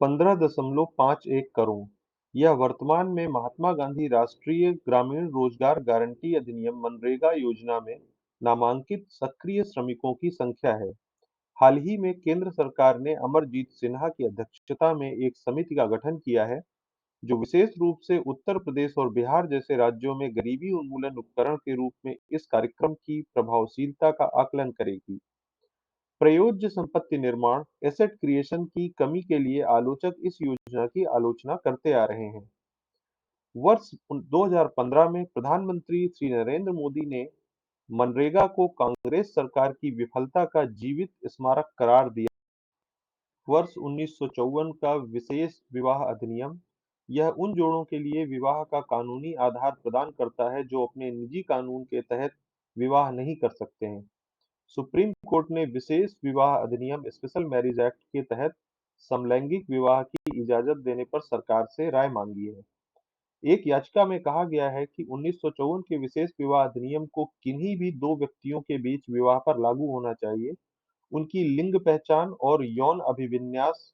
15.51 करोड़। यह वर्तमान में महात्मा गांधी राष्ट्रीय ग्रामीण रोजगार गारंटी अधिनियम मनरेगा योजना में नामांकित सक्रिय श्रमिकों की संख्या है। हाल ही में केंद्र सरकार ने अमरजीत सिन्हा की अध्यक्षता में एक समिति का गठन किया है, जो विशेष रूप से उत्तर प्रदेश और बिहार जैसे राज्यों में गरीबी उन्मूलन उपकरण के रूप में इस कार्यक्रम की प्रभावशीलता का आकलन करेगी। प्रयोज्य संपत्ति निर्माण एसेट क्रिएशन की कमी के लिए आलोचक इस योजना की आलोचना करते आ रहे हैं। वर्ष 2015 में प्रधानमंत्री श्री नरेंद्र मोदी ने मनरेगा को कांग्रेस सरकार की विफलता का जीवित स्मारक करार दिया। वर्ष 1954 का विशेष विवाह अधिनियम, यह उन जोड़ों के लिए विवाह का कानूनी आधार प्रदान करता है जो अपने निजी कानून के तहत विवाह नहीं कर सकते हैं। सुप्रीम कोर्ट ने विशेष विवाह अधिनियम स्पेशल मैरिज एक्ट के तहत समलैंगिक विवाह की इजाजत देने पर सरकार से राय मांगी है। एक याचिका में कहा गया है कि 1954 के विशेष विवाह अधिनियम को किन्हीं भी दो व्यक्तियों के बीच विवाह पर लागू होना चाहिए, उनकी लिंग पहचान और यौन अभिविन्यास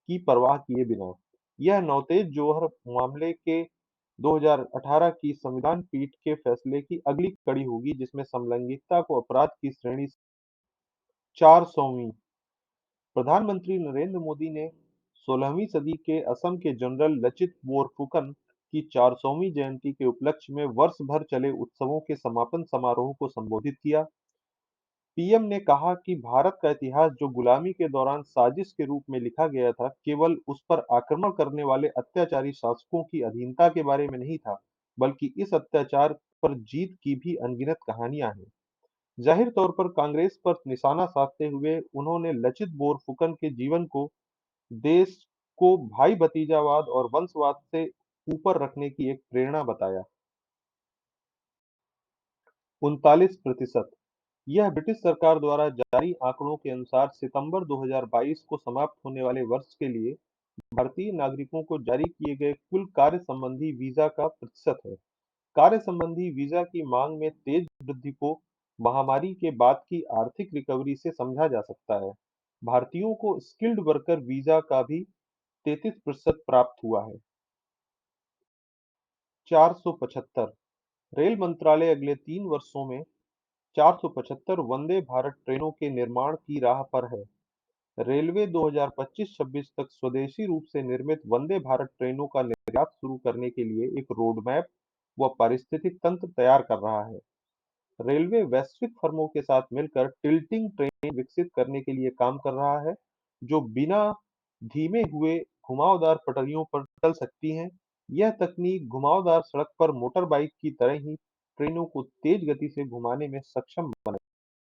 की परवाह किए बिना। यह नवतेज जोहर मामले के 2018 की संविधान पीठ के फैसले की अगली कड़ी होगी, जिसमें समलैंगिकता को अपराध की श्रेणी 400वीं। प्रधानमंत्री नरेंद्र मोदी ने 16वीं सदी के असम के जनरल लचित बोरफुकन की 400वीं जयंती के उपलक्ष्य में वर्ष भर चले उत्सवों के समापन समारोह को संबोधित किया। पीएम ने कहा कि भारत का इतिहास जो गुलामी के दौरान साजिश के रूप में लिखा गया था, केवल उस पर आक्रमण करने वाले अत्याचारी शासकों की अधीनता के बारे में नहीं था, बल्कि इस अत्याचार पर जीत की भी अनगिनत कहानियां हैं। जाहिर तौर पर कांग्रेस पर निशाना साधते हुए उन्होंने लचित बोरफुकन के जीवन को देश को भाई भतीजावाद और वंशवाद से ऊपर रखने की एक प्रेरणा बताया। 39%। यह ब्रिटिश सरकार द्वारा जारी आंकड़ों के अनुसार सितंबर 2022 को समाप्त होने वाले वर्ष के लिए भारतीय नागरिकों को जारी किए गए कुल कार्य संबंधी वीजा का प्रतिशत है। कार्य संबंधी वीजा की मांग में तेज वृद्धि को महामारी के बाद की आर्थिक रिकवरी से समझा जा सकता है। भारतीयों को स्किल्ड वर्कर वीजा का भी 33% प्राप्त हुआ है। 475। रेल मंत्रालय अगले 3 वर्षों में 475 वंदे भारत ट्रेनों के निर्माण की राह पर है। रेलवे 2025-26 तक स्वदेशी रूप से निर्मित वंदे भारत ट्रेनों का निर्यात शुरू करने के लिए एक रोडमैप व पारिस्थितिक तंत्र तैयार कर रहा है। रेलवे वैश्विक फर्मों के साथ मिलकर टिल्टिंग ट्रेन विकसित करने के लिए काम कर रहा है, जो बिना धीमे हुए घुमावदार पटरियों पर चल सकती हैं। यह तकनीक घुमावदार सड़क पर मोटर बाइक की तरह ही ट्रेनों को तेज गति से घुमाने में सक्षम बनाएगी।